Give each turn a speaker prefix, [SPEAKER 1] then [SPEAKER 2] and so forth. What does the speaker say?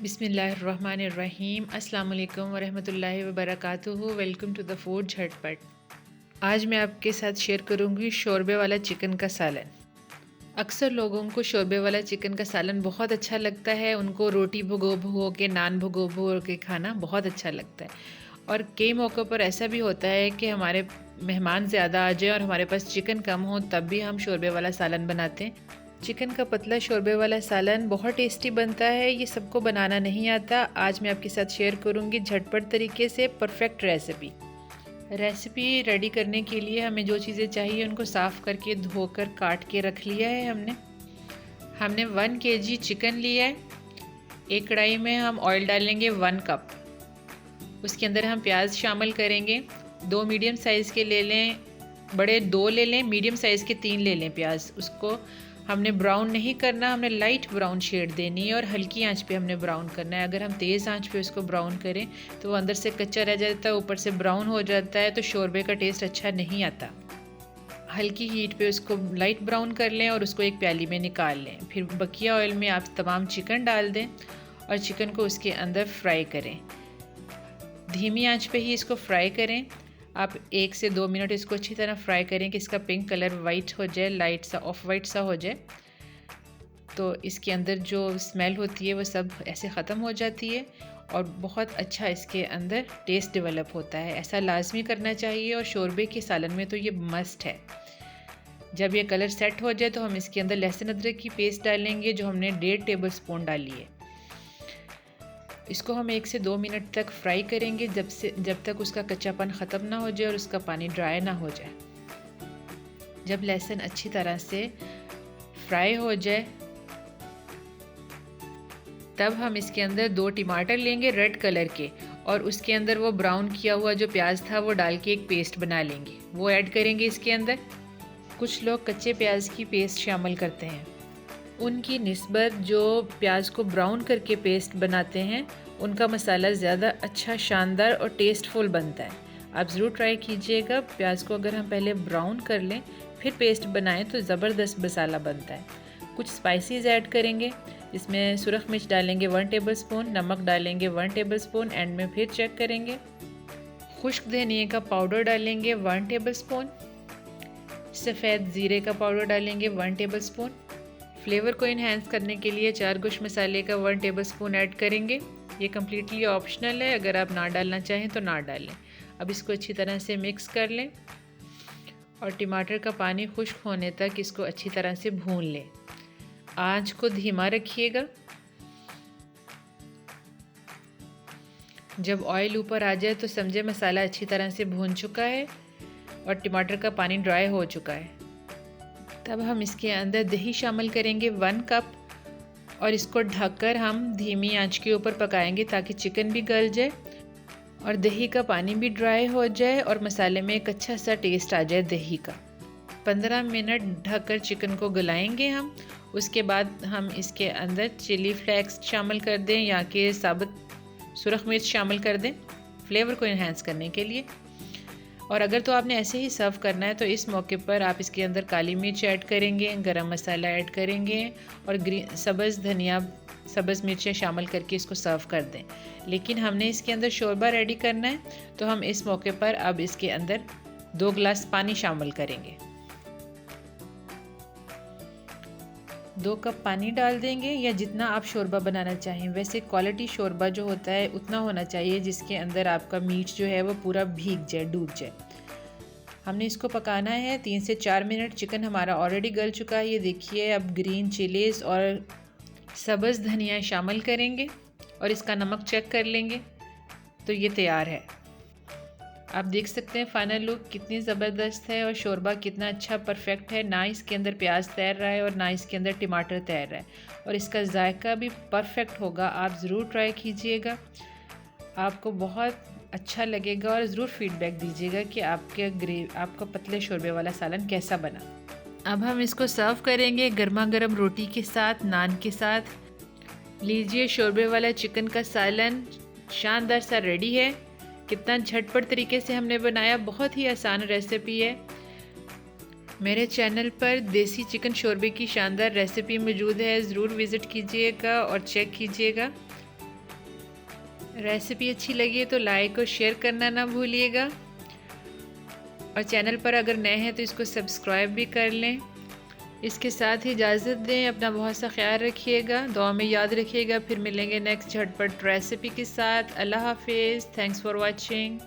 [SPEAKER 1] बिस्मिल्लाहिर्रहमानिर्रहीम। अस्सलाम वालेकुम वरहमतुल्लाहि वबरकातुहू। वेलकम टू द फूड झटपट। आज मैं आपके साथ शेयर करूंगी शोरबे वाला चिकन का सालन। अक्सर लोगों को शोरबे वाला चिकन का सालन बहुत अच्छा लगता है। उनको रोटी भुगो भुगो के, नान भुगो भुगो के खाना बहुत अच्छा लगता है। और कई मौक़ों पर ऐसा भी होता है कि हमारे मेहमान ज़्यादा आ जाए और हमारे पास चिकन कम हो, तब भी हम शोरबे वाला सालन बनाते हैं। चिकन का पतला शोरबे वाला सालन बहुत टेस्टी बनता है। ये सबको बनाना नहीं आता। आज मैं आपके साथ शेयर करूंगी झटपट तरीके से परफेक्ट रेसिपी रेडी करने के लिए हमें जो चीज़ें चाहिए उनको साफ़ करके धोकर काट के रख लिया है। हमने 1 kg चिकन लिया है। एक कढ़ाई में हम ऑयल डालेंगे 1 कप। उसके अंदर हम प्याज शामिल करेंगे। 2 मीडियम साइज़ के ले लें, बड़े 2 ले लें, मीडियम साइज़ के 3 ले लें प्याज। उसको हमने ब्राउन नहीं करना, हमने लाइट ब्राउन शेड देनी है और हल्की आंच पे हमने ब्राउन करना है। अगर हम तेज़ आंच पे उसको ब्राउन करें तो वो अंदर से कच्चा रह जाता है, ऊपर से ब्राउन हो जाता है, तो शोरबे का टेस्ट अच्छा नहीं आता। हल्की हीट पे उसको लाइट ब्राउन कर लें और उसको एक प्याली में निकाल लें। फिर बकिया ऑयल में आप तमाम चिकन डाल दें और चिकन को उसके अंदर फ्राई करें। धीमी आंच पे ही इसको फ्राई करें। आप 1 से 2 मिनट इसको अच्छी तरह फ्राई करें कि इसका पिंक कलर वाइट हो जाए, लाइट सा ऑफ वाइट सा हो जाए। तो इसके अंदर जो स्मेल होती है वो सब ऐसे ख़त्म हो जाती है और बहुत अच्छा इसके अंदर टेस्ट डेवलप होता है। ऐसा लाजमी करना चाहिए और शोरबे के सालन में तो ये मस्ट है। जब ये कलर सेट हो जाए तो हम इसके अंदर लहसुन अदरक की पेस्ट डालेंगे, जो हमने 1.5 टेबल स्पून डाली है। इसको हम 1 से 2 मिनट तक फ्राई करेंगे, जब तक उसका कच्चापन ख़त्म ना हो जाए और उसका पानी ड्राई ना हो जाए। जब लहसुन अच्छी तरह से फ्राई हो जाए तब हम इसके अंदर 2 टमाटर लेंगे रेड कलर के, और उसके अंदर वो ब्राउन किया हुआ जो प्याज था वो डाल के एक पेस्ट बना लेंगे, वो ऐड करेंगे इसके अंदर। कुछ लोग कच्चे प्याज की पेस्ट शामिल करते हैं। उनकी निस्बत जो प्याज को ब्राउन करके पेस्ट बनाते हैं उनका मसाला ज़्यादा अच्छा, शानदार और टेस्टफुल बनता है। आप ज़रूर ट्राई कीजिएगा। प्याज को अगर हम पहले ब्राउन कर लें फिर पेस्ट बनाएं तो ज़बरदस्त मसाला बनता है। कुछ स्पाइसेस ऐड करेंगे। इसमें सुरख मिर्च डालेंगे 1 टेबल स्पून, नमक डालेंगे 1 टेबल स्पून, एंड में फिर चेक करेंगे। खुश्क धनिया का पाउडर डालेंगे 1 टेबल स्पून, सफ़ेद ज़ीरे का पाउडर डालेंगे 1 टेबल स्पून। फ्लेवर को इन्हेंस करने के लिए 4 गोश मसाले का 1 टेबल स्पून ऐड करेंगे। ये कम्प्लीटली ऑप्शनल है, अगर आप ना डालना चाहें तो ना डालें। अब इसको अच्छी तरह से मिक्स कर लें और टमाटर का पानी खुश्क होने तक इसको अच्छी तरह से भून लें। आंच को धीमा रखिएगा। जब ऑयल ऊपर आ जाए तो समझे मसाला अच्छी तरह से भून चुका है और टमाटर का पानी ड्राई हो चुका है। तब हम इसके अंदर दही शामिल करेंगे 1 कप और इसको ढककर हम धीमी आंच के ऊपर पकाएंगे ताकि चिकन भी गल जाए और दही का पानी भी ड्राई हो जाए और मसाले में एक अच्छा सा टेस्ट आ जाए दही का। 15 मिनट ढककर चिकन को गलाएंगे हम। उसके बाद हम इसके अंदर चिली फ्लेक्स शामिल कर दें या कि साबुत सुरख मिर्च शामिल कर दें फ्लेवर को इन्हेंस करने के लिए। और अगर तो आपने ऐसे ही सर्व करना है तो इस मौके पर आप इसके अंदर काली मिर्च ऐड करेंगे, गरम मसाला ऐड करेंगे और सब्ज़ धनिया, सब्ज़ मिर्चें शामिल करके इसको सर्व कर दें। लेकिन हमने इसके अंदर शोरबा रेडी करना है तो हम इस मौके पर अब इसके अंदर 2 गिलास पानी शामिल करेंगे। 2 कप पानी डाल देंगे या जितना आप शोरबा बनाना चाहें। वैसे क्वालिटी शोरबा जो होता है उतना होना चाहिए जिसके अंदर आपका मीट जो है वो पूरा भीग जाए, डूब जाए। हमने इसको पकाना है 3 से 4 मिनट। चिकन हमारा ऑलरेडी गल चुका है, ये देखिए। अब ग्रीन चिलीज़ और सब्ज़ धनिया शामिल करेंगे और इसका नमक चेक कर लेंगे तो ये तैयार है। आप देख सकते हैं फाइनल लुक कितनी ज़बरदस्त है और शोरबा कितना अच्छा परफेक्ट है। ना इसके अंदर प्याज तैर रहा है और ना इसके अंदर टमाटर तैर रहा है और इसका जायका भी परफेक्ट होगा। आप ज़रूर ट्राई कीजिएगा, आपको बहुत अच्छा लगेगा और ज़रूर फीडबैक दीजिएगा कि आपका पतले शोरबे वाला सालन कैसा बना। अब हम इसको सर्व करेंगे गर्मा गर्म रोटी के साथ, नान के साथ। लीजिए, शोरबे वाला चिकन का सालन शानदार सा रेडी है। कितना झटपट तरीके से हमने बनाया, बहुत ही आसान रेसिपी है। मेरे चैनल पर देसी चिकन शोरबे की शानदार रेसिपी मौजूद है, ज़रूर विज़िट कीजिएगा और चेक कीजिएगा। रेसिपी अच्छी लगी तो लाइक और शेयर करना ना भूलिएगा, और चैनल पर अगर नए हैं तो इसको सब्सक्राइब भी कर लें। इसके साथ ही इजाज़त दें, अपना बहुत सा ख्याल रखिएगा, दुआ में याद रखिएगा। फिर मिलेंगे नेक्स्ट झटपट रेसिपी के साथ। अल्लाह हाफिज़। Thanks for watching.